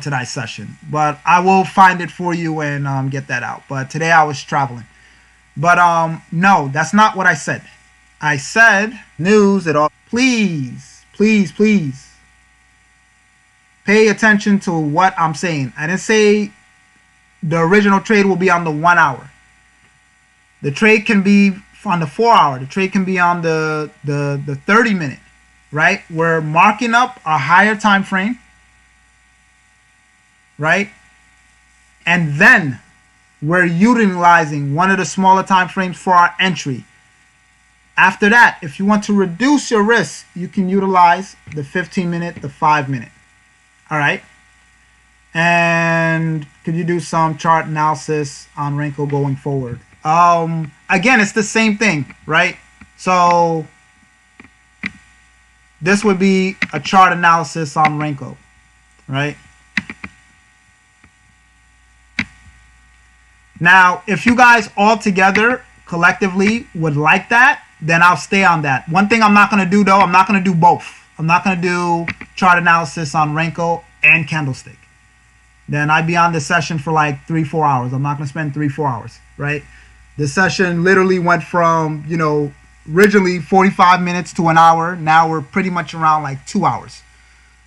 tonight's session, but I will find it for you and get that out. But today I was traveling. But no, that's not what I said. I said news at all. Please, please, please pay attention to what I'm saying. I didn't say the original trade will be on the 1 hour. The trade can be on the 4 hour. The trade can be on the 30 minute, right? We're marking up a higher time frame, right? And then we're utilizing one of the smaller time frames for our entry. After that, if you want to reduce your risk, you can utilize the 15 minute, the 5 minute. All right. And could you do some chart analysis on Renko going forward? Again, it's the same thing, right? So this would be a chart analysis on Renko, right? Now, if you guys all together collectively would like that, then I'll stay on that. One thing I'm not going to do, though, I'm not going to do both. I'm not going to do chart analysis on Renko and candlestick. Then I'd be on this session for like 3-4 hours. I'm not going to spend 3-4 hours, right? This session literally went from, originally 45 minutes to an hour. Now we're pretty much around like 2 hours.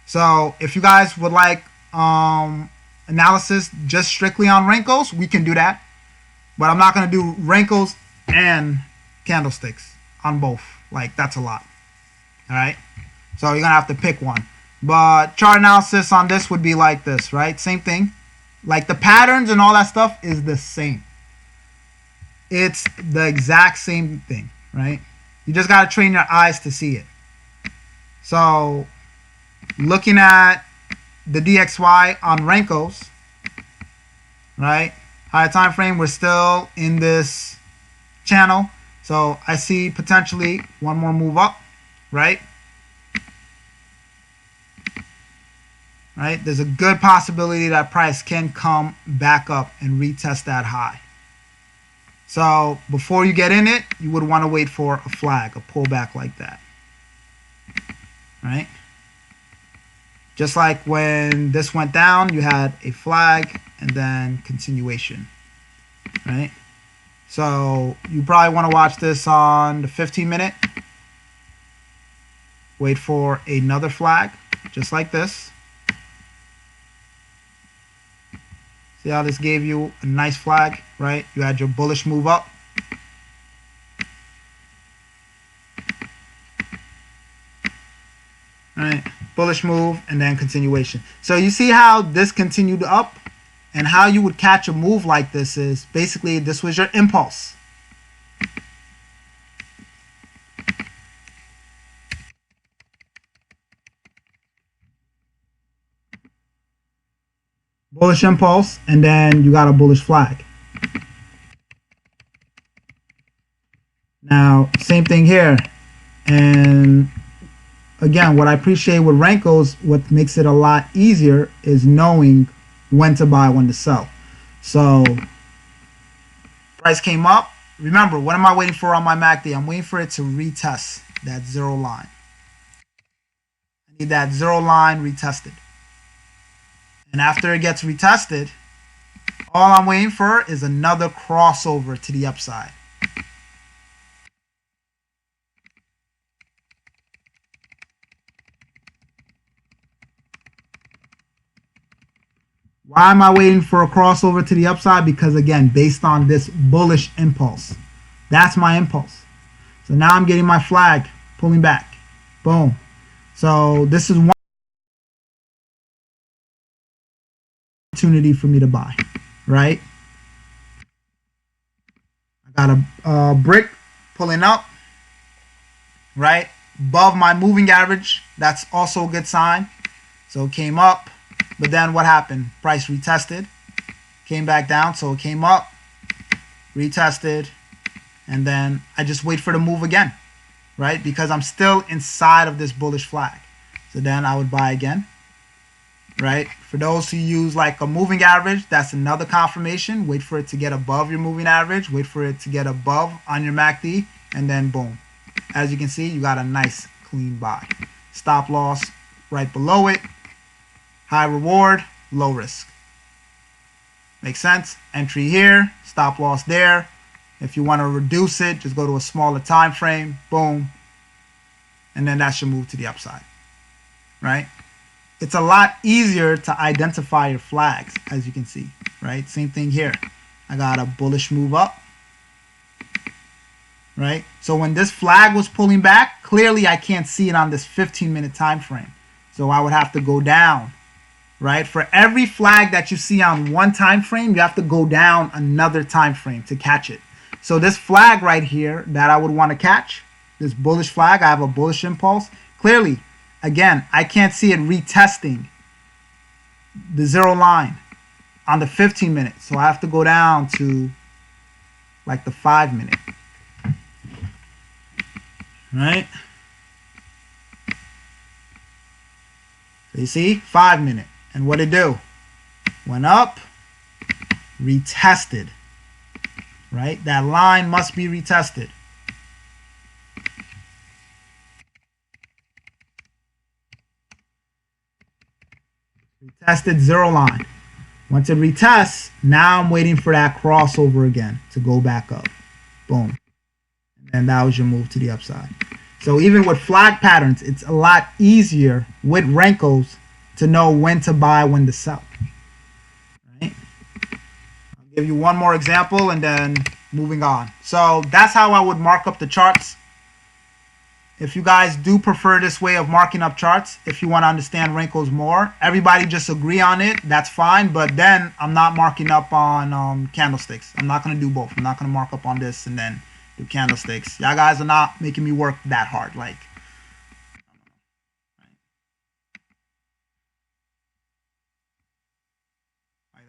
So if you guys would like analysis just strictly on Renkos, we can do that. But I'm not going to do Renkos and candlesticks on both. Like, that's a lot. All right? So you're going to have to pick one. But chart analysis on this would be like this, right? Same thing. Like the patterns and all that stuff is the same. It's the exact same thing, right? You just got to train your eyes to see it. So looking at the DXY on Renkos, right? Higher time frame, we're still in this channel. So I see potentially one more move up, right? Right? There's a good possibility that price can come back up and retest that high. So before you get in it, you would want to wait for a flag, a pullback like that. Right? Just like when this went down, you had a flag and then continuation. Right? So you probably want to watch this on the 15 minute. Wait for another flag, just like this. See how this gave you a nice flag, right? You had your bullish move up. All right, bullish move and then continuation. So you see how this continued up, and how you would catch a move like this is basically this was your impulse. Bullish impulse, and then you got a bullish flag. Now, same thing here. And again, what I appreciate with Renko's, what makes it a lot easier is knowing when to buy, when to sell. So price came up. Remember, what am I waiting for on my MACD? I'm waiting for it to retest that zero line. I need that zero line retested. And after it gets retested, all I'm waiting for is another crossover to the upside. Why am I waiting for a crossover to the upside? Because again, based on this bullish impulse. That's my impulse. So now I'm getting my flag, pulling back. Boom. So this is one opportunity for me to buy, right? I got a brick pulling up, right? Above my moving average. That's also a good sign. So it came up. But then what happened? Price retested, came back down, so it came up, retested, and then I just wait for the move again, right? Because I'm still inside of this bullish flag. So then I would buy again, right? For those who use like a moving average, that's another confirmation. Wait for it to get above your moving average, wait for it to get above on your MACD, and then boom. As you can see, you got a nice clean buy. Stop loss right below it. High reward, low risk. Make sense? Entry here, stop loss there. If you want to reduce it, just go to a smaller time frame. Boom. And then that should move to the upside. Right? It's a lot easier to identify your flags, as you can see. Right? Same thing here. I got a bullish move up. Right? So when this flag was pulling back, clearly I can't see it on this 15-minute time frame. So I would have to go down. Right? For every flag that you see on one time frame, you have to go down another time frame to catch it. So this flag right here that I would want to catch, this bullish flag, I have a bullish impulse. Clearly, again, I can't see it retesting the zero line on the 15-minute. So I have to go down to like the 5-minute. Right? So you see, 5-minute. And what it do? Went up, retested. Right? That line must be retested. Retested zero line. Once it retests, now I'm waiting for that crossover again to go back up. Boom. And that was your move to the upside. So even with flag patterns, it's a lot easier with Renkos to know when to buy, when to sell. Right? I'll give you one more example and then moving on. So that's how I would mark up the charts. If you guys do prefer this way of marking up charts, if you want to understand Renkos more, everybody just agree on it, that's fine. But then I'm not marking up on candlesticks. I'm not going to do both. I'm not going to mark up on this and then do candlesticks. Y'all guys are not making me work that hard. Like,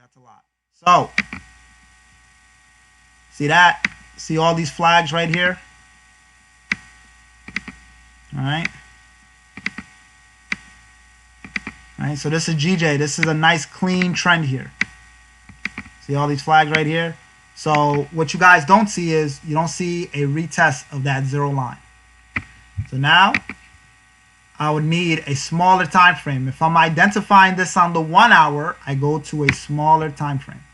that's a lot. So, see that? See all these flags right here? All right. All right. So this is GJ. This is a nice clean trend here. See all these flags right here? So what you guys don't see is you don't see a retest of that zero line. So now I would need a smaller time frame. If I'm identifying this on the 1 hour, I go to a smaller time frame.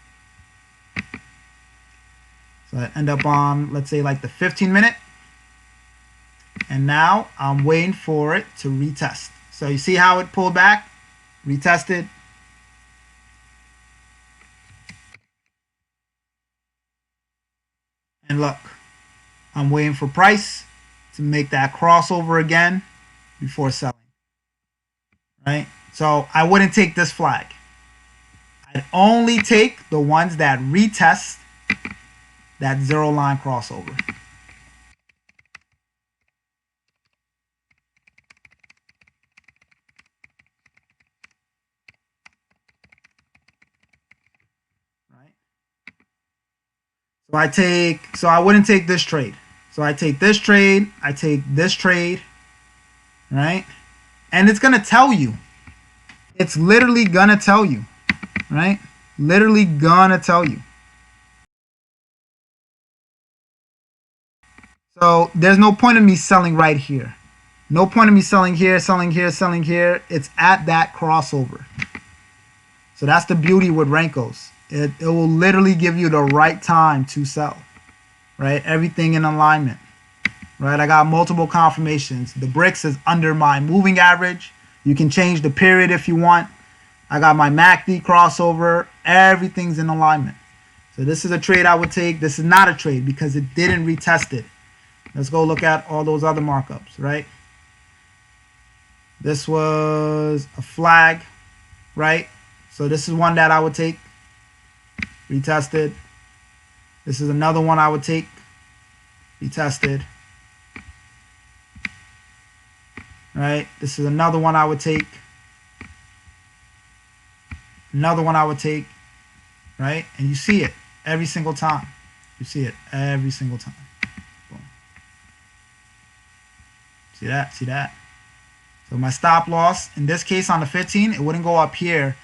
So I end up on, let's say, like the 15-minute. And now I'm waiting for it to retest. So you see how it pulled back, retested. And look, I'm waiting for price to make that crossover again before selling. Right? So I wouldn't take this flag. I'd only take the ones that retest that zero line crossover. So I wouldn't take this trade. So I take this trade, I take this trade, right? And it's going to tell you. It's literally going to tell you, right? Literally going to tell you. So there's no point in me selling right here. No point in me selling here, selling here, selling here. It's at that crossover. So that's the beauty with Renkos. It will literally give you the right time to sell, right? Everything in alignment, right? I got multiple confirmations. The bricks is under my moving average. You can change the period if you want. I got my MACD crossover. Everything's in alignment. So this is a trade I would take. This is not a trade because it didn't retest it. Let's go look at all those other markups, right? This was a flag, right? So this is one that I would take. Retested. This is another one I would take. Retested. Right? This is another one I would take. Another one I would take. Right? And you see it every single time. You see it every single time. Boom. See that? See that? So my stop loss, in this case on the 15, it wouldn't go up here.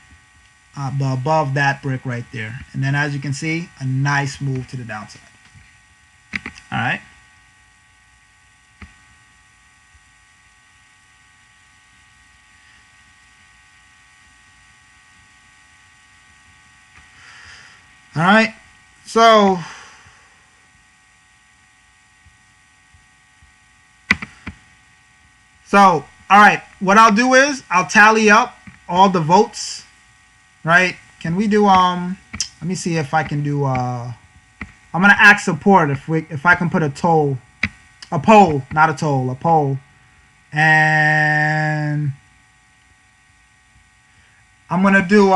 Above that brick right there. And then as you can see, a nice move to the downside. All right. All right. So all right. What I'll do is I'll tally up all the votes. Right? Can we do let me see if I can do I'm gonna ask support if I can put a poll, not a toll, a poll. And I'm gonna do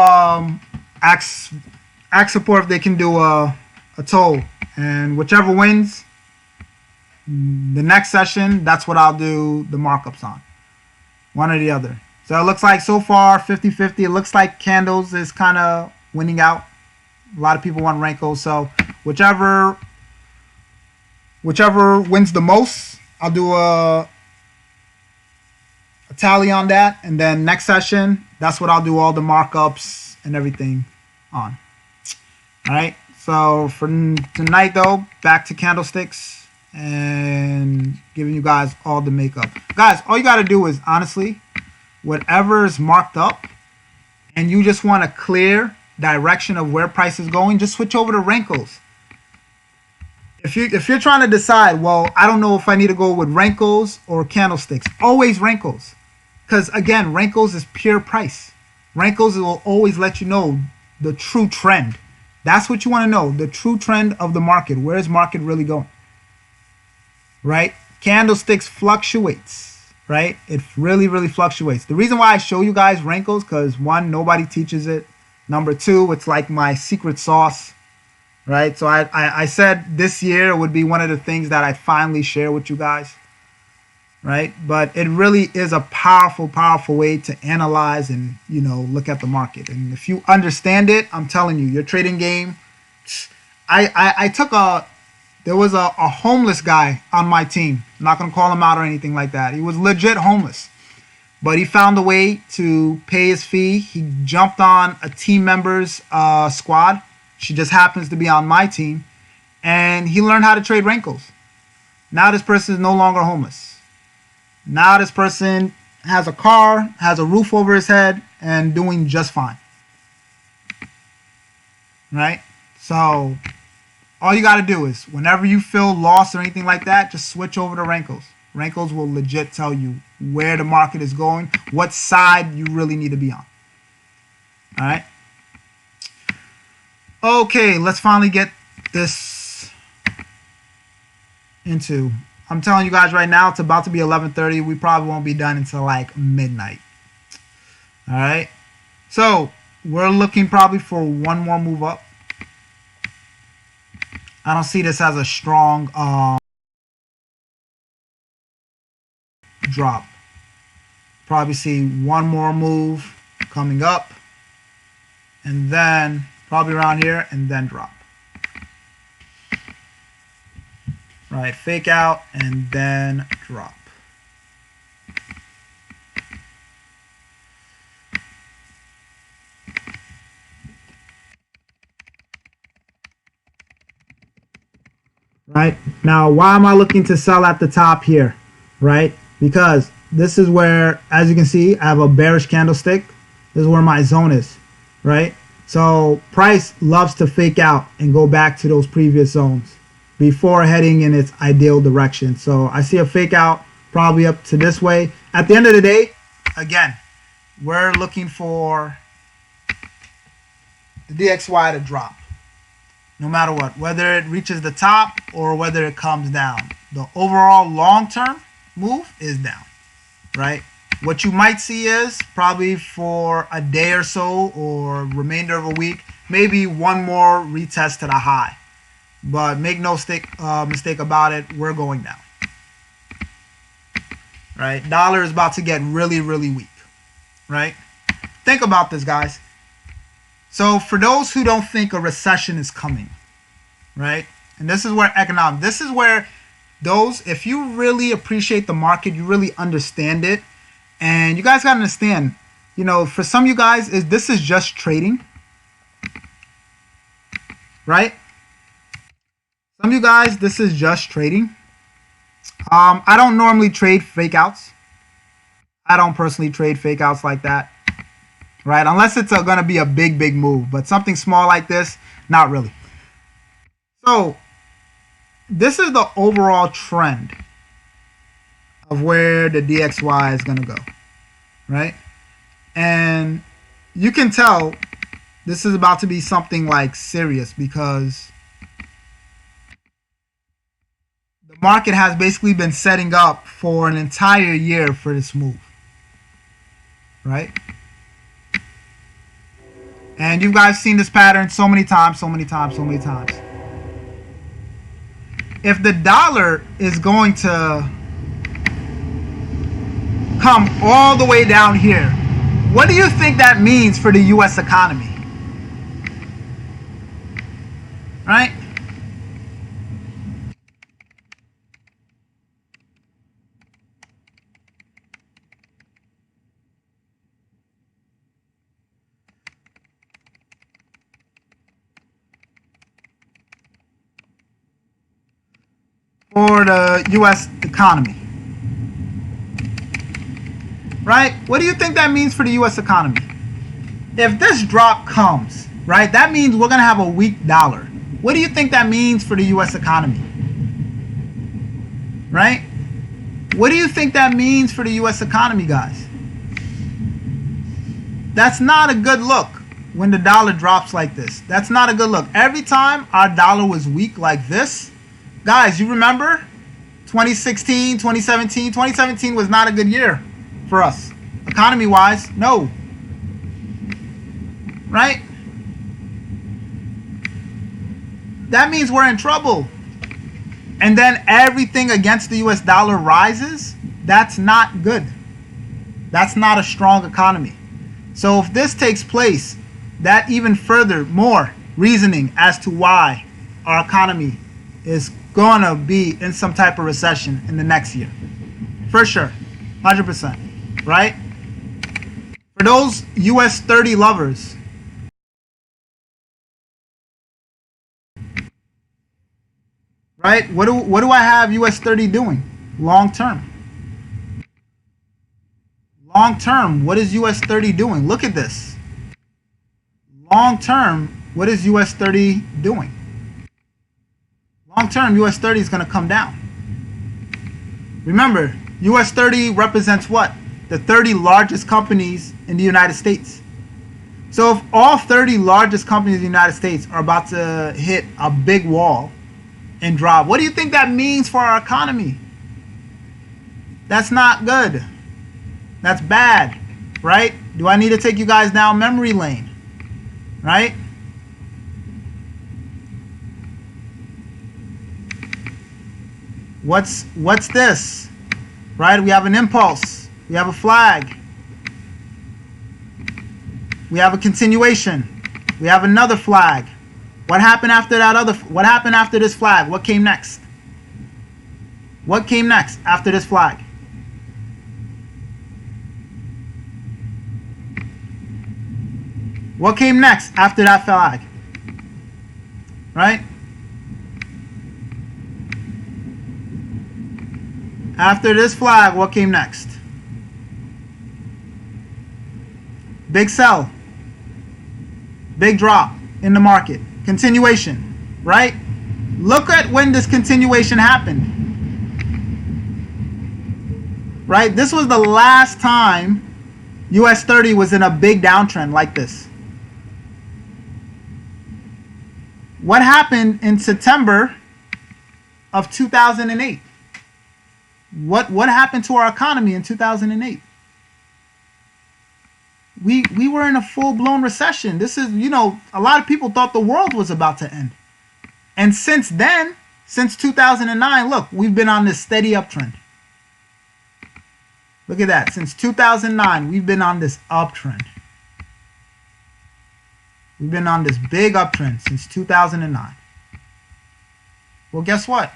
ask support if they can do a toll. And whichever wins the next session, that's what I'll do the markups on. One or the other. So it looks like so far 50-50. It looks like candles is kind of winning out. A lot of people want Renko, so whichever wins the most, I'll do a tally on that, and then next session, that's what I'll do all the markups and everything on. All right. So for tonight, though, back to candlesticks and giving you guys all the makeup. Guys, all you got to do is honestly, whatever is marked up, and you just want a clear direction of where price is going, just switch over to Renkos. If you're trying to decide, well, I don't know if I need to go with Renkos or candlesticks, always Renkos. Because again, Renkos is pure price. Renkos will always let you know the true trend. That's what you want to know, the true trend of the market. Where is market really going? Right? Candlesticks fluctuates. Right? It really, really fluctuates. The reason why I show you guys Renkos, because one, nobody teaches it. Number two, it's like my secret sauce. Right? So I said this year would be one of the things that I finally share with you guys. Right? But it really is a powerful, powerful way to analyze and, look at the market. And if you understand it, I'm telling you, your trading game. There was a homeless guy on my team. I'm not going to call him out or anything like that. He was legit homeless. But he found a way to pay his fee. He jumped on a team member's squad. She just happens to be on my team. And he learned how to trade Renkos. Now this person is no longer homeless. Now this person has a car, has a roof over his head, and doing just fine. Right? So all you got to do is whenever you feel lost or anything like that, just switch over to Renkos. Renkos will legit tell you where the market is going, what side you really need to be on. All right. Okay, let's finally get this into. I'm telling you guys right now, it's about to be 11:30. We probably won't be done until like midnight. All right. So we're looking probably for one more move up. I don't see this as a strong drop. Probably see one more move coming up, and then probably around here, and then drop. Right, fake out and then drop. Right, now why am I looking to sell at the top here? Right, because this is where, as you can see, I have a bearish candlestick. This is where my zone is. Right, so price loves to fake out and go back to those previous zones before heading in its ideal direction. So I see a fake out probably up to this way. At the end of the day, again, we're looking for the DXY to drop. No matter what, whether it reaches the top or whether it comes down. The overall long-term move is down, right? What you might see is probably for a day or so or remainder of a week, maybe one more retest to the high. But make no mistake about it, we're going down. Right? Dollar is about to get really, really weak. Right? Think about this, guys. So for those who don't think a recession is coming, right? And this is where this is where those, if you really appreciate the market, you really understand it, and you guys got to understand, for some of you guys, this is just trading. Right? Some of you guys, this is just trading. I don't normally trade fake outs. I don't personally trade fake outs like that. right? Unless it's going to be a big move, but something small like this, not really. So this is the overall trend of where the DXY is going to go, right? And you can tell this is about to be something like serious, because the market has basically been setting up for an entire year for this move, right? And you guys seen this pattern so many times. If the dollar is going to come all the way down here, what do you think that means for the U.S. economy? Right? For the U.S. economy. Right? What do you think that means for the U.S. economy? If this drop comes, right, that means we're going to have a weak dollar. What do you think that means for the U.S. economy? Right? What do you think that means for the U.S. economy, guys? That's not a good look when the dollar drops like this. That's not a good look. Every time our dollar was weak like this, guys, you remember 2016, 2017? 2017 was not a good year for us. Economy-wise, no. Right? That means we're in trouble. And then everything against the US dollar rises. That's not good. That's not a strong economy. So if this takes place, that even further, more reasoning as to why our economy is going to be in some type of recession in the next year. For sure. 100%. Right? For those US 30 lovers, right? What do I have US 30 doing? Long term. Long term, what is US 30 doing? Look at this. Long term, what is US 30 doing? Long term, US 30 is going to come down. Remember, US 30 represents what? The 30 largest companies in the United States. So if all 30 largest companies in the United States are about to hit a big wall and drop, what do you think that means for our economy? That's not good. That's bad, right? Do I need to take you guys down memory lane? Right? What's this? Right? We have an impulse. We have a flag. We have a continuation. We have another flag. What happened after what happened after this flag? What came next? What came next after this flag? What came next after that flag? Right? After this flag, what came next? Big sell. Big drop in the market. Continuation, right? Look at when this continuation happened. Right? This was the last time US 30 was in a big downtrend like this. What happened in September of 2008? What happened to our economy in 2008? We were in a full-blown recession. This is, a lot of people thought the world was about to end. And since then, since 2009, look, we've been on this steady uptrend. Look at that. Since 2009, we've been on this uptrend. We've been on this big uptrend since 2009. Well, guess what?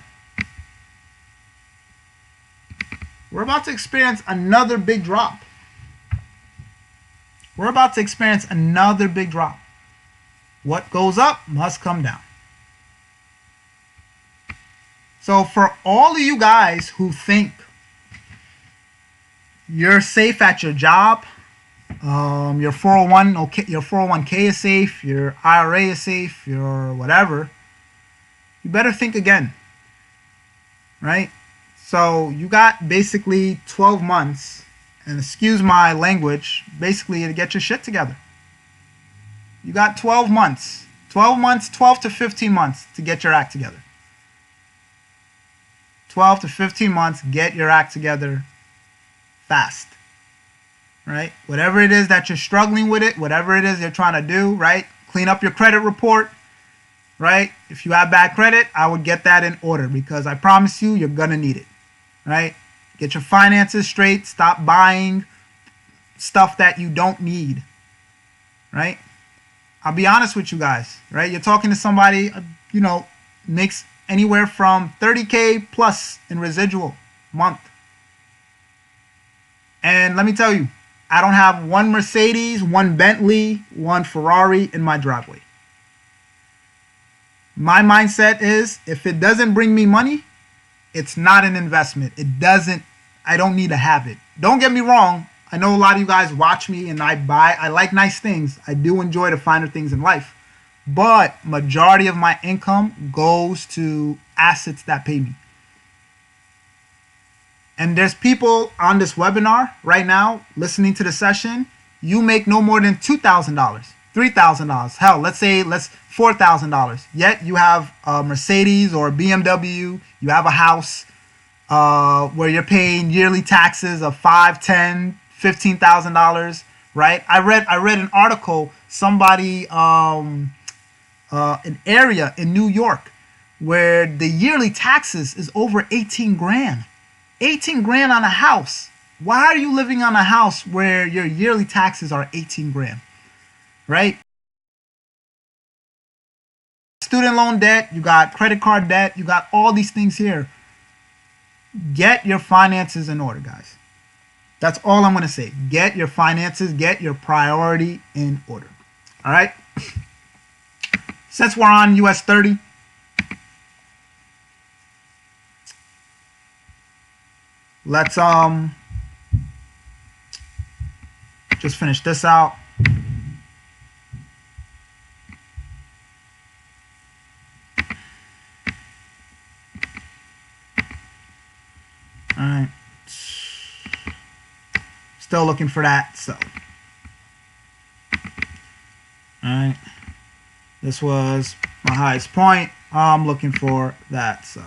We're about to experience another big drop. We're about to experience another big drop. What goes up must come down. So for all of you guys who think you're safe at your job, Your 401, okay, your 401k is safe, your IRA is safe, your whatever, you better think again, right? So you got basically 12 months, and excuse my language, basically to get your shit together. You got 12 months, 12 to 15 months to get your act together. 12 to 15 months, get your act together fast. Right? Whatever it is that you're struggling with it, whatever it is you're trying to do, right? Clean up your credit report, right? If you have bad credit, I would get that in order because I promise you, you're going to need it, right? Get your finances straight. Stop buying stuff that you don't need, right? I'll be honest with you guys, right? You're talking to somebody, makes anywhere from 30K plus in residual month. And let me tell you, I don't have one Mercedes, one Bentley, one Ferrari in my driveway. My mindset is if it doesn't bring me money, it's not an investment. I don't need to have it. Don't get me wrong. I know a lot of you guys watch me and I like nice things. I do enjoy the finer things in life. But majority of my income goes to assets that pay me. And there's people on this webinar right now listening to the session. You make no more than $2,000, $3,000. Hell, let's say $4,000. Yet you have a Mercedes or a BMW. You have a house where you're paying yearly taxes of $5,000, $10,000, $15,000. Right? I read an article. Somebody an area in New York where the yearly taxes is over 18 grand. 18 grand on a house. Why are you living on a house where your yearly taxes are 18 grand? Right? Student loan debt, you got credit card debt, you got all these things here. Get your finances in order, guys. That's all I'm going to say. Get your finances, get your priority in order. All right? Since we're on US 30, let's just finish this out. All right. Still looking for that, so. All right. This was my highest point. I'm looking for that, so.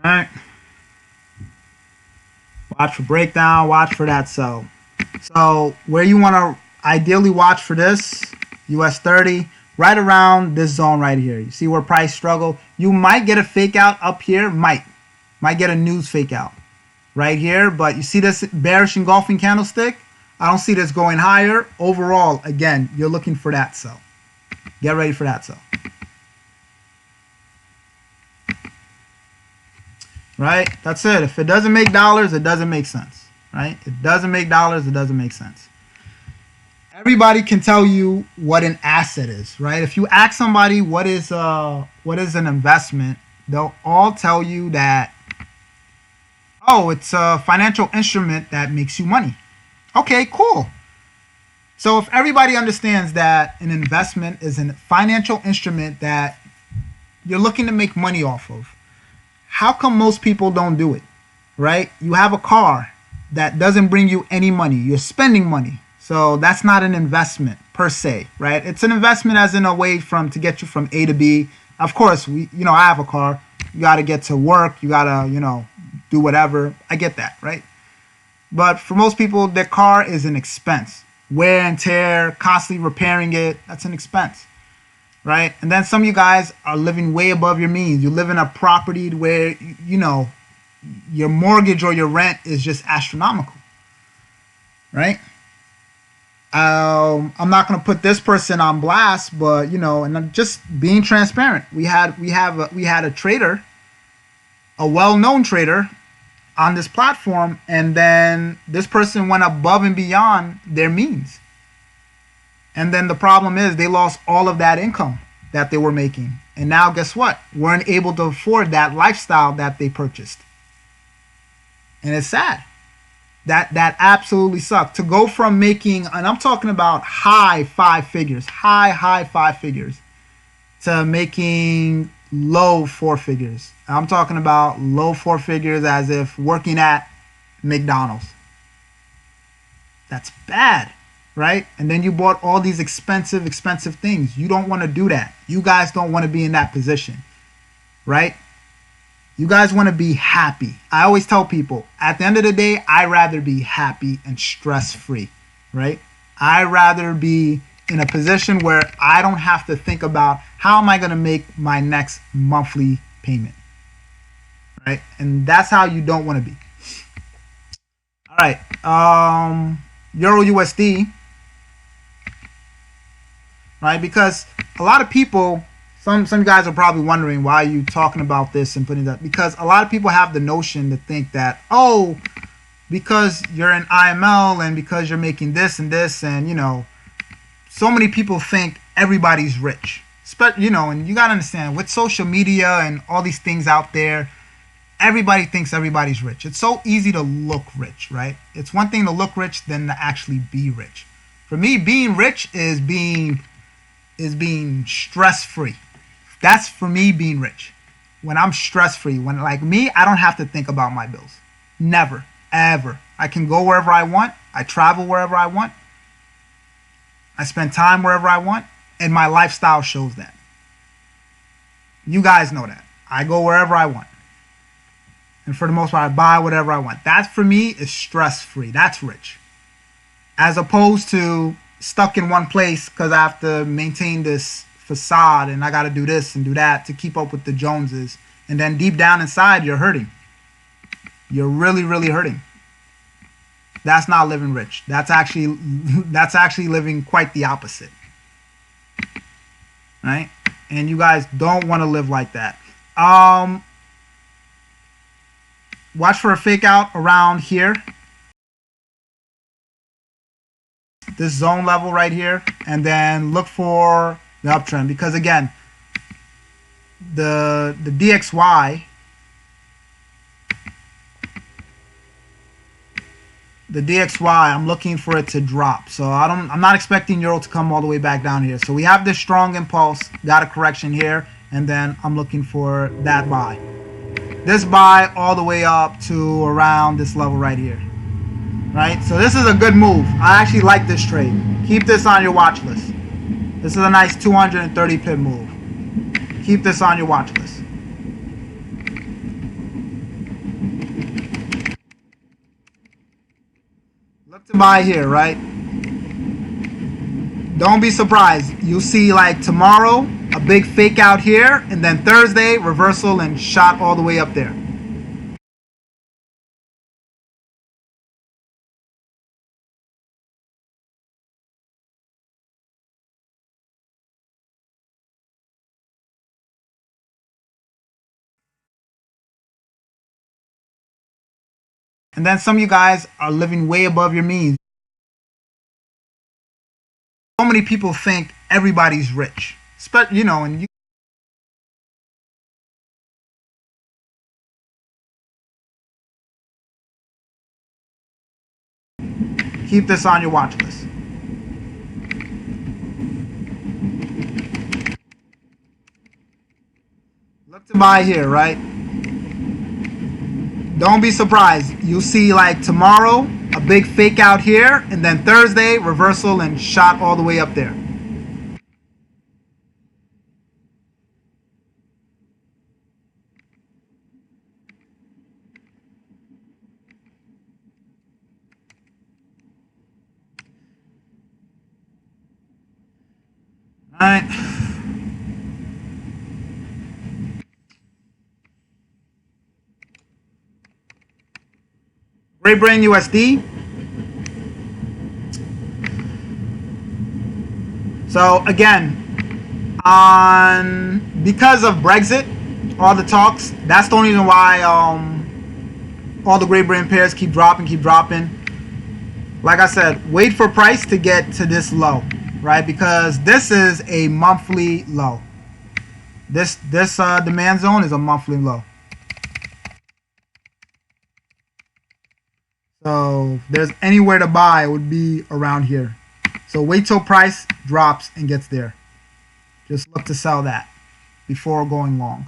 All right. Watch for breakdown. Watch for that sell. So where you want to ideally watch for this, US 30, right around this zone right here. You see where price struggle? You might get a fake out up here. Might get a news fake out right here. But you see this bearish engulfing candlestick? I don't see this going higher. Overall, again, you're looking for that sell. Get ready for that sell. Right? That's it. If it doesn't make dollars, it doesn't make sense. Right? It doesn't make dollars, it doesn't make sense. Everybody can tell you what an asset is, right? If you ask somebody what is an investment, they'll all tell you that, oh, it's a financial instrument that makes you money. Okay, cool. So if everybody understands that an investment is a financial instrument that you're looking to make money off of, how come most people don't do it, right? You have a car that doesn't bring you any money. You're spending money. So that's not an investment per se, right? It's an investment as in a way to get you from A to B. Of course, I have a car. You got to get to work. You got to, do whatever. I get that, right? But for most people, their car is an expense. Wear and tear, constantly repairing it, that's an expense. Right? And then some of you guys are living way above your means. You live in a property where, your mortgage or your rent is just astronomical. Right? I'm not going to put this person on blast, but, and I'm just being transparent. We had a trader, a well-known trader on this platform, and then this person went above and beyond their means. And then the problem is they lost all of that income that they were making. And now guess what? Weren't able to afford that lifestyle that they purchased. And it's sad. That absolutely sucked. To go from making, and I'm talking about high five figures, high five figures, to making low four figures. I'm talking about low four figures as if working at McDonald's. That's bad, right? And then you bought all these expensive things. You don't want to do that. You guys don't want to be in that position, right? You guys want to be happy. I always tell people, at the end of the day, I'd rather be happy and stress-free, right? I'd rather be in a position where I don't have to think about how am I going to make my next monthly payment, right? And that's how you don't want to be. All right. Euro USD, right? Because a lot of people, some guys are probably wondering why are you talking about this and putting that, because a lot of people have the notion to think that, oh, because you're in IML and because you're making this and this, and you know, so many people think everybody's rich. You know, and you gotta understand, with social media and all these things out there, everybody thinks everybody's rich. It's so easy to look rich, right? It's one thing to look rich than to actually be rich. For me, being rich is being stress-free. That's for me being rich. When I'm stress-free, when like me, I don't have to think about my bills. Never, ever. I can go wherever I want. I travel wherever I want. I spend time wherever I want. And my lifestyle shows that. You guys know that. I go wherever I want. And for the most part, I buy whatever I want. That for me is stress-free. That's rich. As opposed to stuck in one place because I have to maintain this facade and I got to do this and do that to keep up with the Joneses. And then deep down inside, you're hurting. You're really, really hurting. That's not living rich. That's actually living quite the opposite. Right? And you guys don't want to live like that. Watch for a fake out around here. This zone level right here. And then look for the uptrend. Because again, the DXY, I'm looking for it to drop. So I'm not expecting Euro to come all the way back down here. So we have this strong impulse, got a correction here, and then I'm looking for that buy. This buy all the way up to around this level right here. Right? So this is a good move. I actually like this trade. Keep this on your watch list. This is a nice 230 pip move. Keep this on your watch list. Look to buy here, right? Don't be surprised. You'll see like tomorrow a big fake out here, and then Thursday reversal and shot all the way up there. And then some of you guys are living way above your means. So many people think everybody's rich. You know, and you keep this on your watch list. Look to buy here, right? Don't be surprised. You'll see like tomorrow a big fake out here, and then Thursday reversal and shot all the way up there. All right. Great Britain USD. So again, because of Brexit, all the talks, that's the only reason why all the Great Britain pairs keep dropping. Like I said, wait for price to get to this low. right? Because this is a monthly low. This demand zone is a monthly low. So if there's anywhere to buy, it would be around here. So wait till price drops and gets there. Just look to sell that before going long.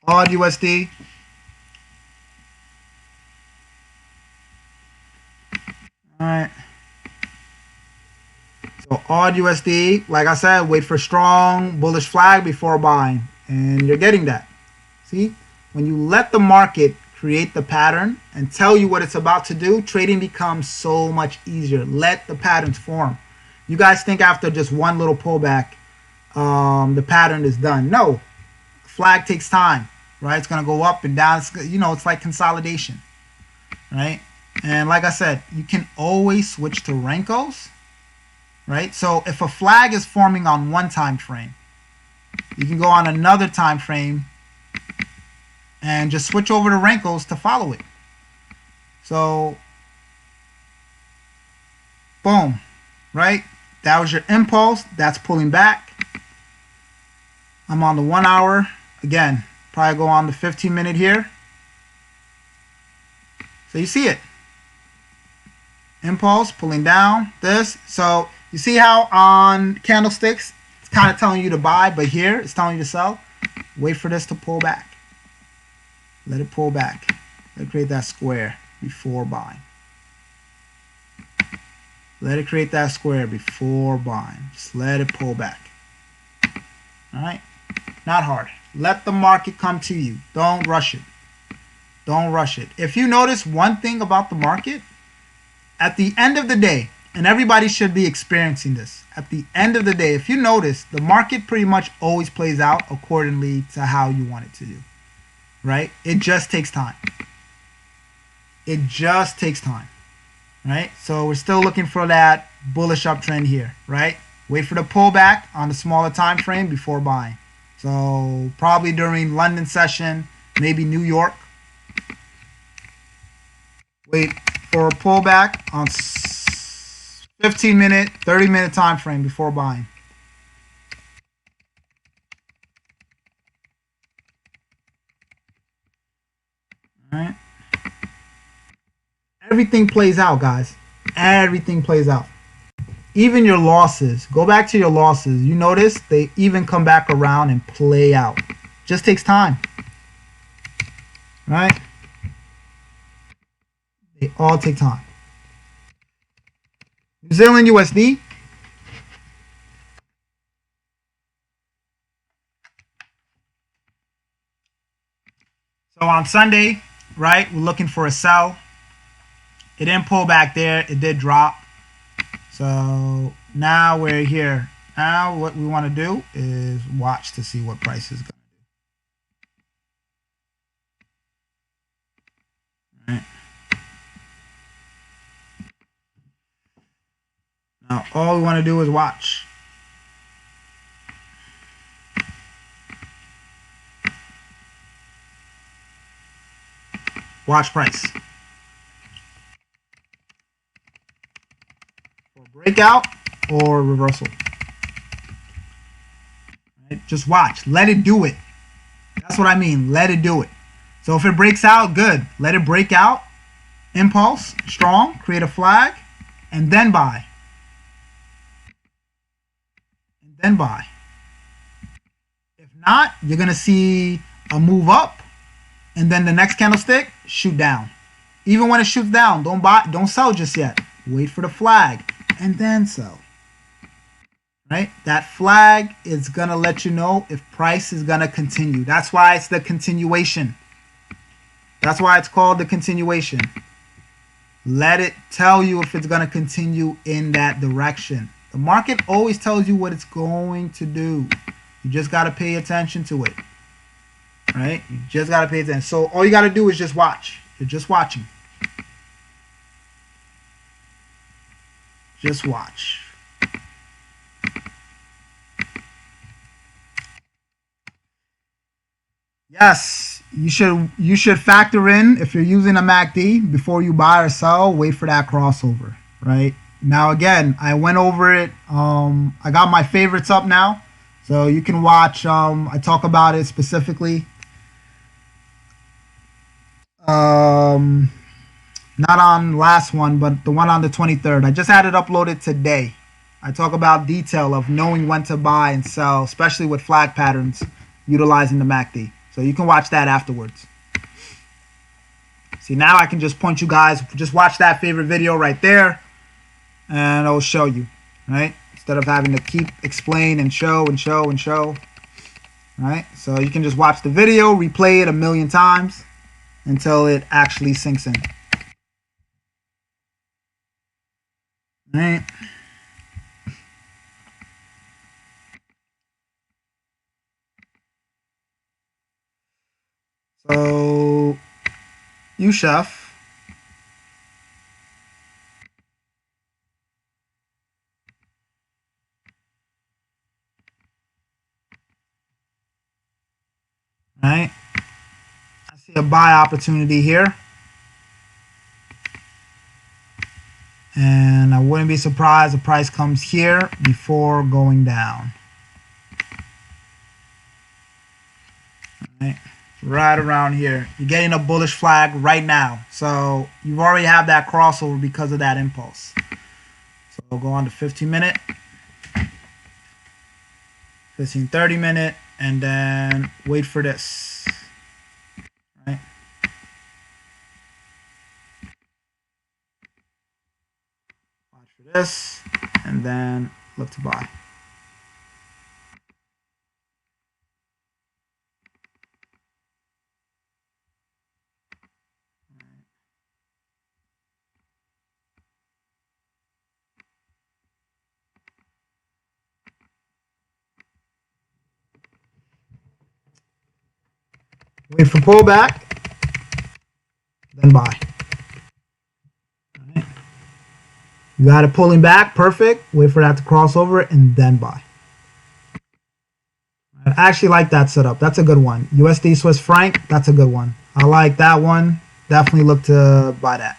Odd USD. All right. So odd USD, like I said, wait for strong bullish flag before buying, and you're getting that. See, when you let the market create the pattern and tell you what it's about to do, trading becomes so much easier. Let the patterns form. You guys think after just one little pullback, the pattern is done. No, flag takes time, right? It's gonna go up and down. It's like consolidation, right? And like I said, you can always switch to Renkos, right? So if a flag is forming on one time frame, you can go on another time frame and just switch over to Renkos to follow it. So boom, right? That was your impulse. That's pulling back. I'm on the 1 hour. Again, probably go on the 15-minute here. So you see it. Impulse pulling down this. So you see how on candlesticks it's kind of telling you to buy, but here it's telling you to sell. Wait for this to pull back. Let it pull back. Let it create that square before buying. Let it create that square before buying. Just let it pull back. All right? Not hard. Let the market come to you. Don't rush it. Don't rush it. If you notice one thing about the market, at the end of the day, and everybody should be experiencing this, at the end of the day, if you notice, the market pretty much always plays out accordingly to how you want it to do, right? It just takes time. It just takes time, right? So we're still looking for that bullish uptrend here, right? Wait for the pullback on the smaller time frame before buying. So probably during London session, maybe New York. Wait for a pullback on 15-minute, 30-minute time frame before buying. All right. Everything plays out, guys. Everything plays out. Even your losses. Go back to your losses. You notice they even come back around and play out. Just takes time. Right? They all take time. New Zealand USD. So on Sunday, right, we're looking for a sell. It didn't pull back there. It did drop. So now we're here. Now what we want to do is watch to see what price is going to do. All right. Now all we want to do is watch. Watch price. Breakout or reversal. Right? Just watch. Let it do it. That's what I mean. Let it do it. So if it breaks out, good. Let it break out. Impulse, strong, create a flag, and then buy. And then buy. If not, you're going to see a move up, and then the next candlestick, shoot down. Even when it shoots down, don't buy, don't sell just yet. Wait for the flag and then sell. Right? That flag is going to let you know if price is going to continue. That's why it's the continuation. That's why it's called the continuation. Let it tell you if it's going to continue in that direction. The market always tells you what it's going to do. You just got to pay attention to it. Right? You just got to pay attention. So all you got to do is just watch. You're just watching. Just watch. Yes, you should factor in if you're using a MACD before you buy or sell. Wait for that crossover, right? Now again, I went over it. I got my favorites up now, so you can watch. I talk about it specifically. Um, Not on last one, but the one on the 23rd. I just had it uploaded today. I talk about detail of knowing when to buy and sell, especially with flag patterns, utilizing the MACD. So you can watch that afterwards. See, now I can just point you guys, just watch that favorite video right there, and it'll show you, right? Instead of having to keep explain and show and show and show, right? So you can just watch the video, replay it a million times until it actually sinks in. Right? So, you chef. Right? I see a buy opportunity here. And I wouldn't be surprised the price comes here before going down. Right around here. You're getting a bullish flag right now. So you already have that crossover because of that impulse. So we'll go on to 15-minute, 15-30-minute, and then wait for this. Right? Watch for this, and then look to buy. Wait for pullback, then buy. Right. You got it pulling back, perfect. Wait for that to cross over, and then buy. I actually like that setup. That's a good one. USD Swiss franc, that's a good one. I like that one. Definitely look to buy that.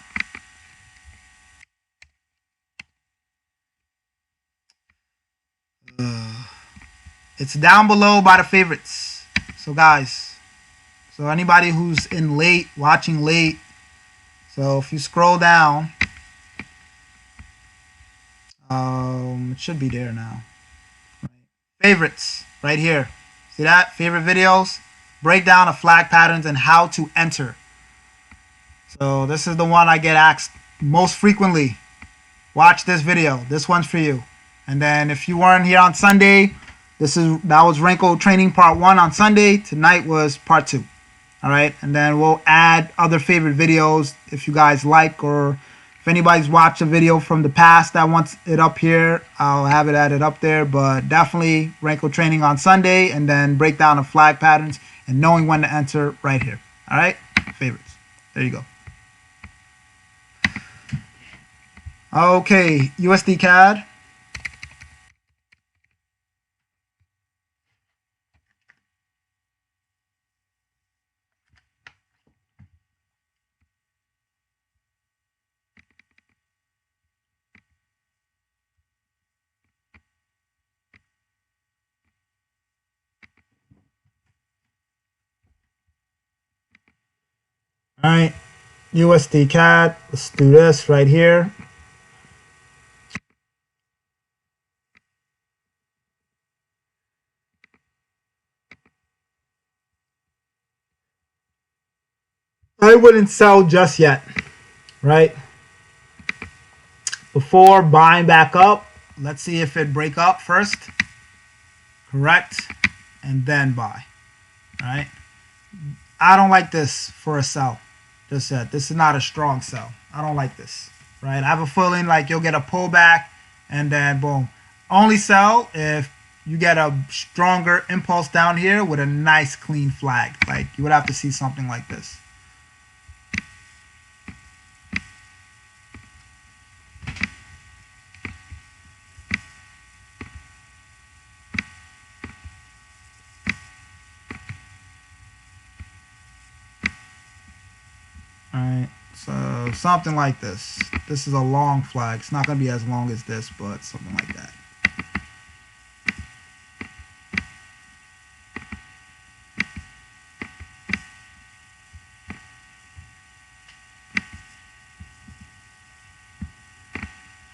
It's down below by the favorites. So guys, so anybody who's in late, watching late, so if you scroll down, it should be there now. Right. Favorites, right here. See that? Favorite videos, breakdown of flag patterns and how to enter. So this is the one I get asked most frequently. Watch this video. This one's for you. And then if you weren't here on Sunday, that was Renko training part 1 on Sunday. Tonight was part 2. All right, and then we'll add other favorite videos if you guys like, or if anybody's watched a video from the past that wants it up here, I'll have it added up there. But definitely Renko training on Sunday, and then breakdown of flag patterns and knowing when to enter right here. All right, favorites. There you go. Okay, USD CAD. All right, USD CAD. Let's do this right here. I wouldn't sell just yet, right? Before buying back up, let's see if it break up first. Correct, and then buy. All right. I don't like this for a sell. Just said this is not a strong sell. I don't like this. Right. I have a feeling like you'll get a pullback, and then boom. Only sell if you get a stronger impulse down here with a nice clean flag. Like you would have to see something like this. Alright, so something like this. This is a long flag. It's not going to be as long as this, but something like that.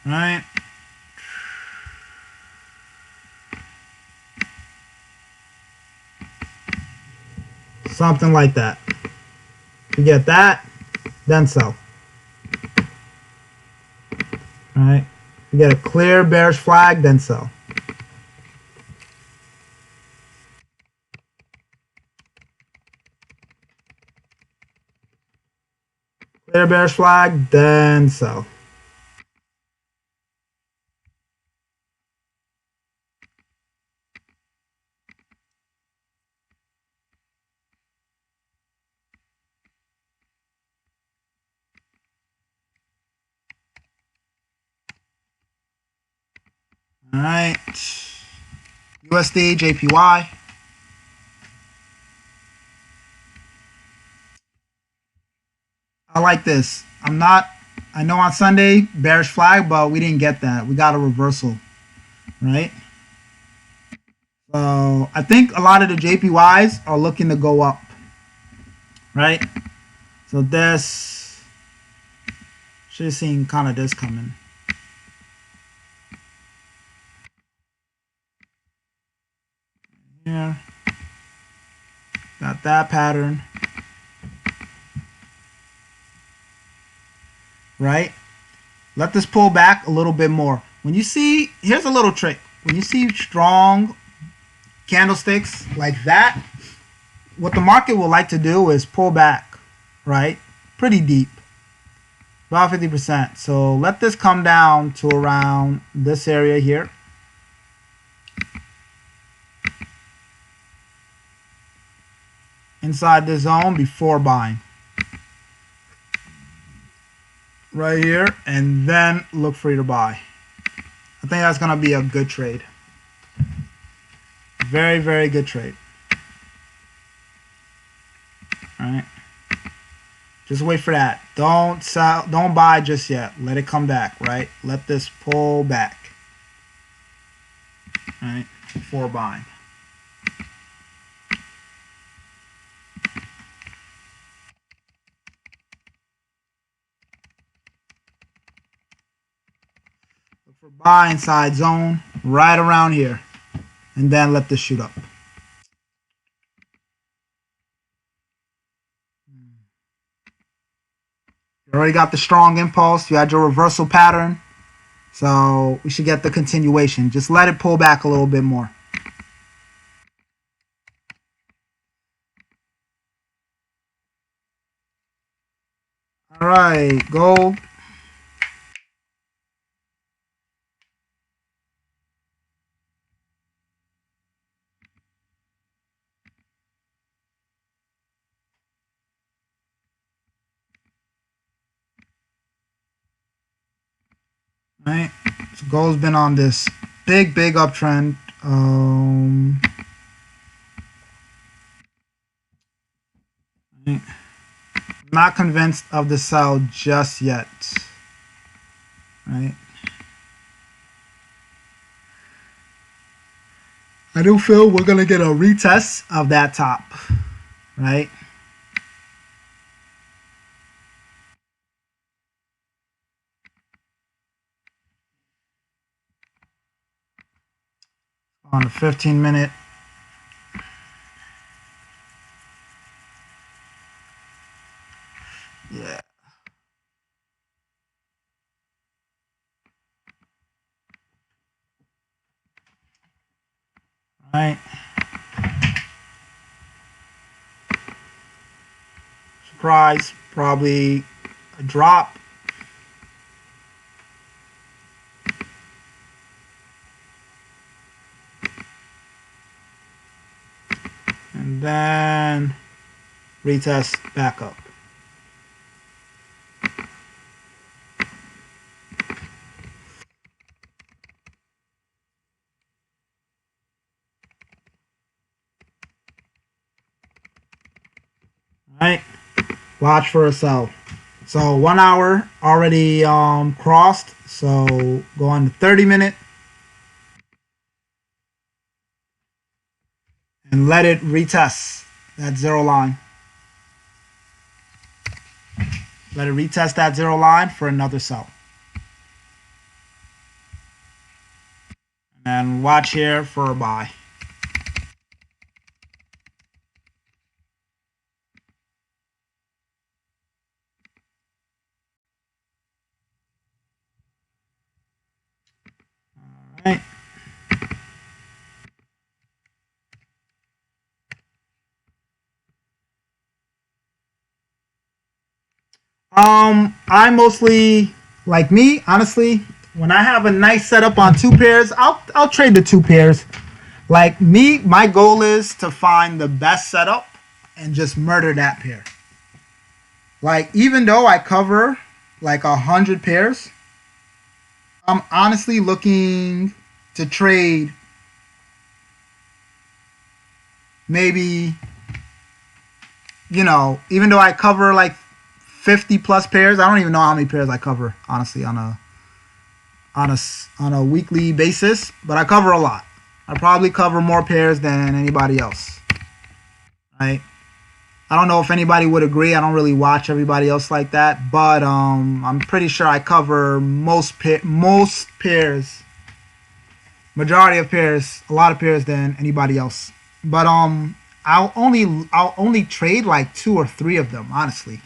Alright. Something like that. You get that, then sell. Alright. You get a clear bearish flag, then sell. Clear bearish flag, then sell. Alright. USD, JPY. I like this. I know on Sunday, bearish flag, but we didn't get that. We got a reversal, right? So I think a lot of the JPYs are looking to go up, right? So this, should have seen kind of this coming. Yeah. Got that pattern. Right? Let this pull back a little bit more. When you see, here's a little trick. When you see strong candlesticks like that, what the market will like to do is pull back, right? Pretty deep, about 50%. So let this come down to around this area here. Inside the zone before buying. Right here, and then look for you to buy. I think that's going to be a good trade. Very, very good trade. All right. Just wait for that. Don't sell, don't buy just yet. Let it come back, right? Let this pull back. All right, before buying. Look for buy inside zone right around here, and then let this shoot up. You already got the strong impulse. You had your reversal pattern. So we should get the continuation. Just let it pull back a little bit more. All right, gold. Right, so gold's been on this big uptrend. Right. Not convinced of the sell just yet. Right. I do feel we're gonna get a retest of that top. Right. On a 15-minute. Yeah. Right. Surprise. Probably a drop. And then retest back up. Right. Watch for a sell. So 1 hour already crossed. So go on to 30-minute and let it retest that zero line. Let it retest that zero line for another sell. And watch here for a buy. All right. I mostly, like me, honestly, when I have a nice setup on two pairs, I'll trade the two pairs. Like me, my goal is to find the best setup and just murder that pair. Like even though I cover like 100 pairs, I'm honestly looking to trade maybe, even though I cover like 50 plus pairs, I don't even know how many pairs I cover honestly on a weekly basis, but I cover a lot. I probably cover more pairs than anybody else. Right? I don't know if anybody would agree. I don't really watch everybody else like that, but I'm pretty sure I cover most pairs, majority of pairs, a lot of pairs than anybody else. But I'll only trade like 2 or 3 of them, honestly.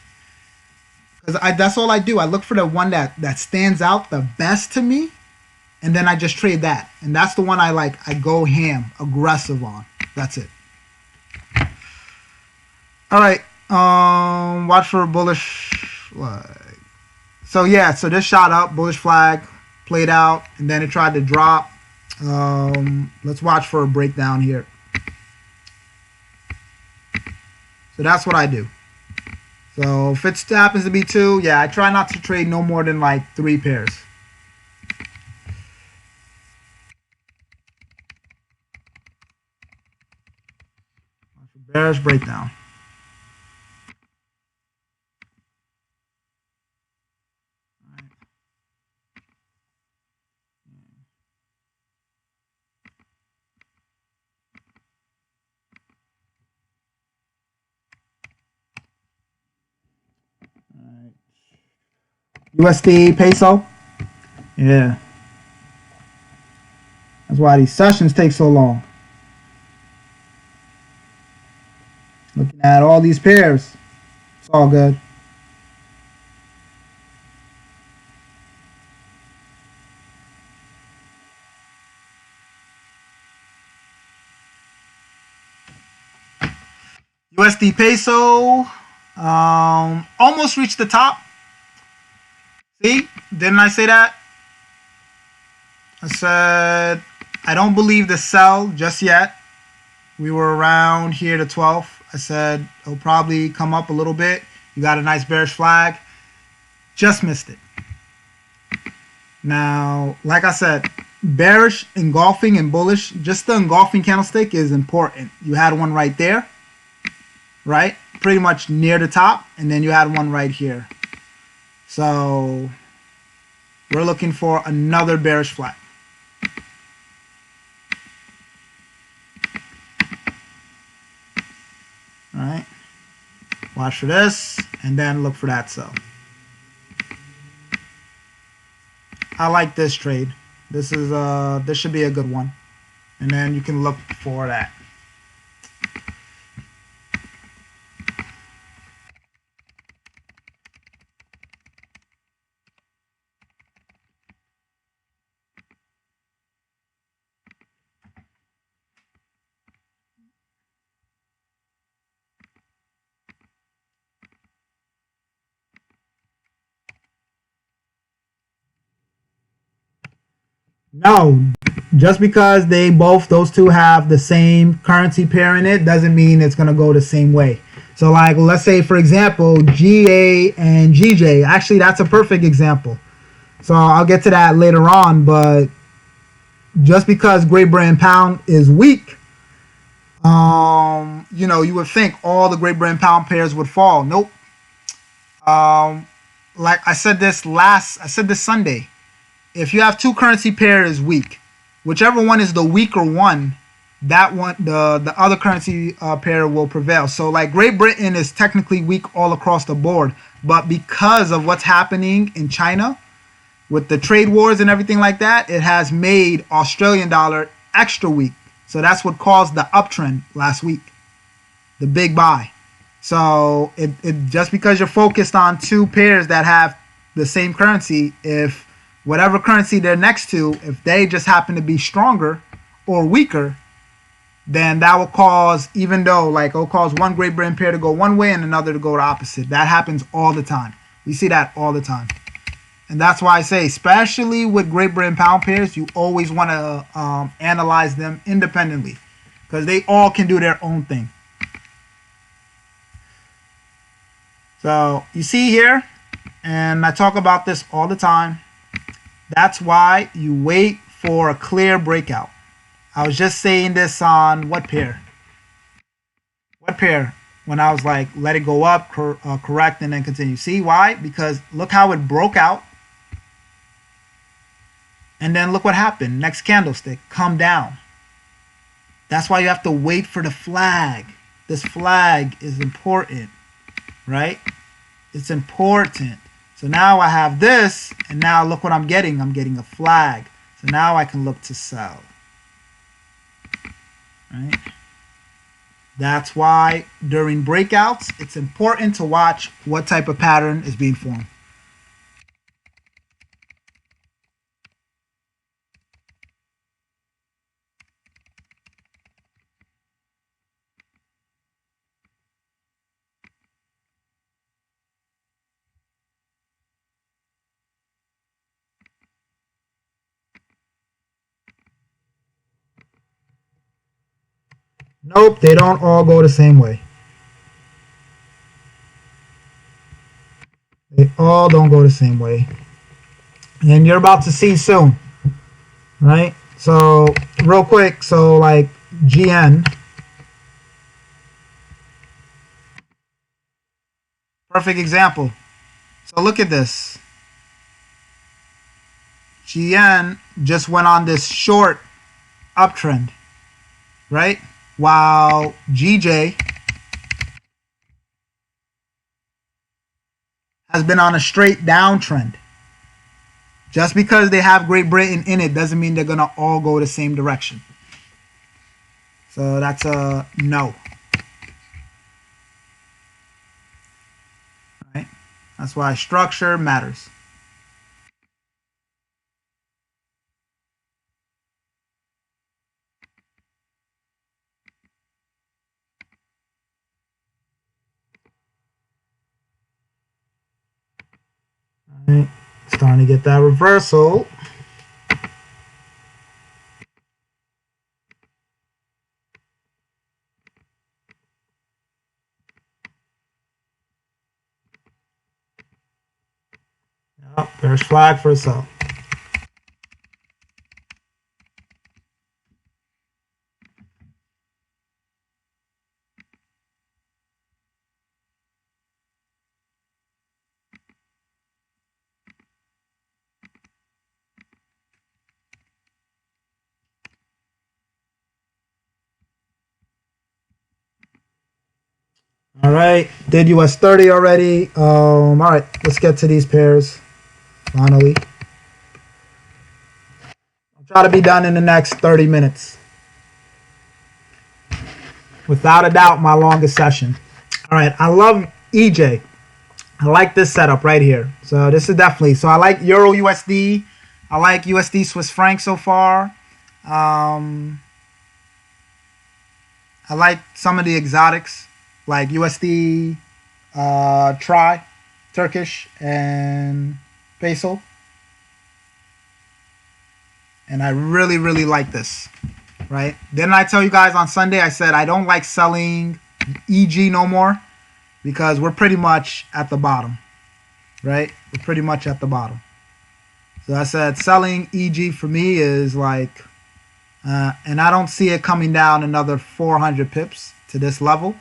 Because that's all I do. I look for the one that stands out the best to me, and then I just trade that. And that's the one I go ham, aggressive on. That's it. All right. Watch for a bullish flag. So yeah, so this shot up, bullish flag, played out, and then it tried to drop. Let's watch for a breakdown here. So that's what I do. So if it happens to be 2, yeah, I try not to trade no more than like 3 pairs. Bearish breakdown. USD peso. Yeah. That's why these sessions take so long. Looking at all these pairs. It's all good. USD peso almost reached the top. See? Didn't I say that? I said I don't believe the sell just yet. We were around here to 12. I said it'll probably come up a little bit. You got a nice bearish flag. Just missed it. Now, like I said, bearish, engulfing, and bullish, just the engulfing candlestick is important. You had one right there, right? Pretty much near the top, and then you had one right here. So we're looking for another bearish flag. All right. Watch for this, and then look for that sell. I like this trade. This should be a good one. And then you can look for that. No, just because those two have the same currency pair in it doesn't mean it's going to go the same way. So like, let's say for example, GA and GJ, actually that's a perfect example. So I'll get to that later on, but just because Great Britain pound is weak, you would think all the Great Britain pound pairs would fall. Nope. like I said this Sunday. If you have two currency pairs weak, whichever one is the weaker one, that one the other currency pair will prevail. So like Great Britain is technically weak all across the board, but because of what's happening in China with the trade wars and everything like that, it has made Australian dollar extra weak. So that's what caused the uptrend last week, the big buy. So it just because you're focused on two pairs that have the same currency, if whatever currency they're next to, if they just happen to be stronger or weaker, then that will cause, even though like it'll cause one Great Britain pair to go one way and another to go the opposite. That happens all the time. We see that all the time. And that's why I say, especially with Great Britain pound pairs, you always want to analyze them independently because they all can do their own thing. So you see here, and I talk about this all the time, that's why you wait for a clear breakout. I was just saying this on what pair? What pair? When I was like, let it go up, correct, and then continue. See why? Because look how it broke out. And then look what happened. Next candlestick, come down. That's why you have to wait for the flag. This flag is important, right? It's important. So now I have this, and now look what I'm getting. I'm getting a flag. So now I can look to sell. Right? That's why during breakouts, it's important to watch what type of pattern is being formed. Nope, they don't all go the same way. They all don't go the same way. And you're about to see soon. Right? So, real quick, so like GN. Perfect example. So look at this. GN just went on this short uptrend. Right? While GJ has been on a straight downtrend. Just because they have Great Britain in it doesn't mean they're going to all go the same direction. So that's a no. Right? That's why structure matters. All right. Starting to get that reversal. Yep, there's flag for sell. All right, did US 30 already. All right, let's get to these pairs. Finally, I'll try to be done in the next 30 minutes. Without a doubt, my longest session. All right, I love EJ. I like this setup right here. So this is definitely, so I like Euro USD. I like USD Swiss franc so far. I like some of the exotics, like USD, Tri, Turkish, and Peso. And I really, really like this, right? Didn't I tell you guys on Sunday, I said I don't like selling EG no more because we're pretty much at the bottom, right? We're pretty much at the bottom. So I said selling EG for me is like, and I don't see it coming down another 400 pips to this level.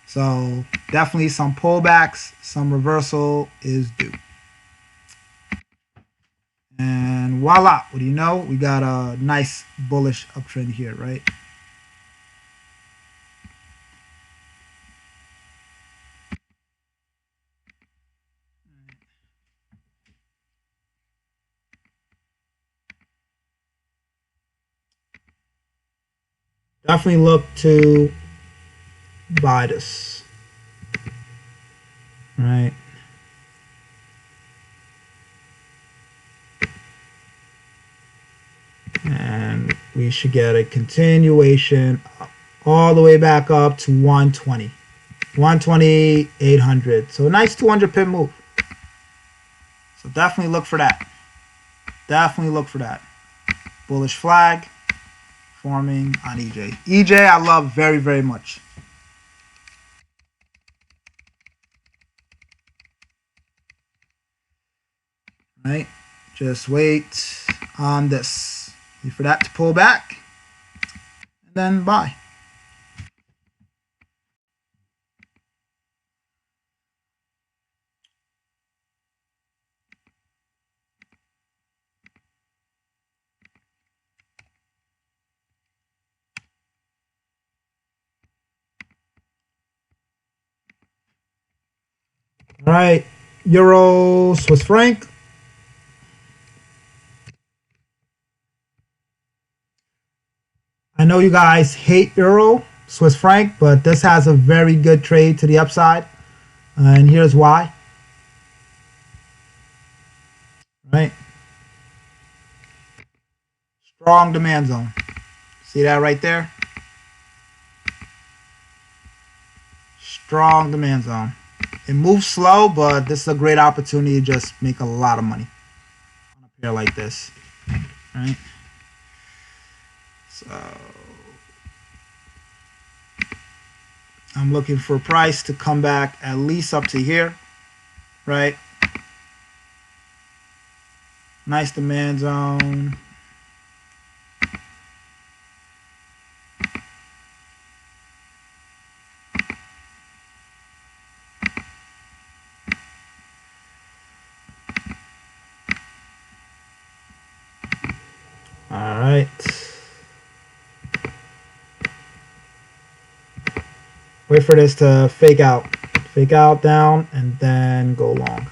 So definitely some pullbacks, some reversal is due. And voila, what do you know? We got a nice bullish uptrend here, right? Definitely look to buy this, right? And we should get a continuation all the way back up to 120. 120, 800. So a nice 200 pip move. So definitely look for that. Definitely look for that. Bullish flag forming on EJ. EJ, I love very, very much. Right? Just wait on this. Wait for that to pull back. And then buy. All right. Euro, Swiss franc. I know you guys hate Euro, Swiss franc, but this has a very good trade to the upside. And here's why. Right? Strong demand zone. See that right there? Strong demand zone. It moves slow, but this is a great opportunity to just make a lot of money on a pair like this. Right? So I'm looking for price to come back at least up to here. Right? Nice demand zone. All right. Wait for this to fake out. Fake out down and then go long.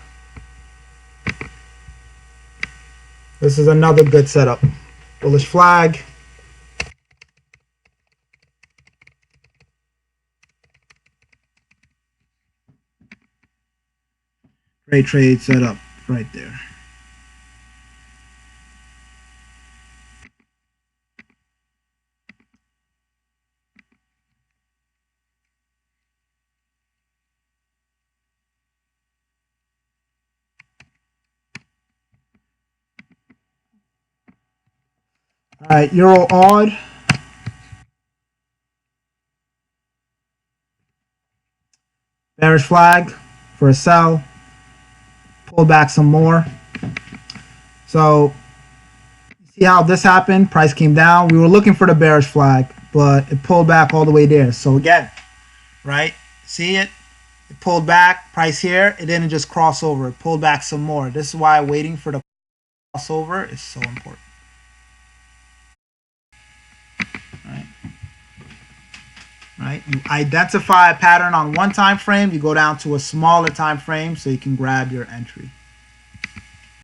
This is another good setup. Bullish flag. Great trade setup right there. All right, Euro odd. Bearish flag for a sell. Pull back some more. So see how this happened? Price came down. We were looking for the bearish flag, but it pulled back all the way there. So again, right? See it? It pulled back. Price here. It didn't just cross over. It pulled back some more. This is why waiting for the crossover is so important. Right? You identify a pattern on one time frame, you go down to a smaller time frame so you can grab your entry.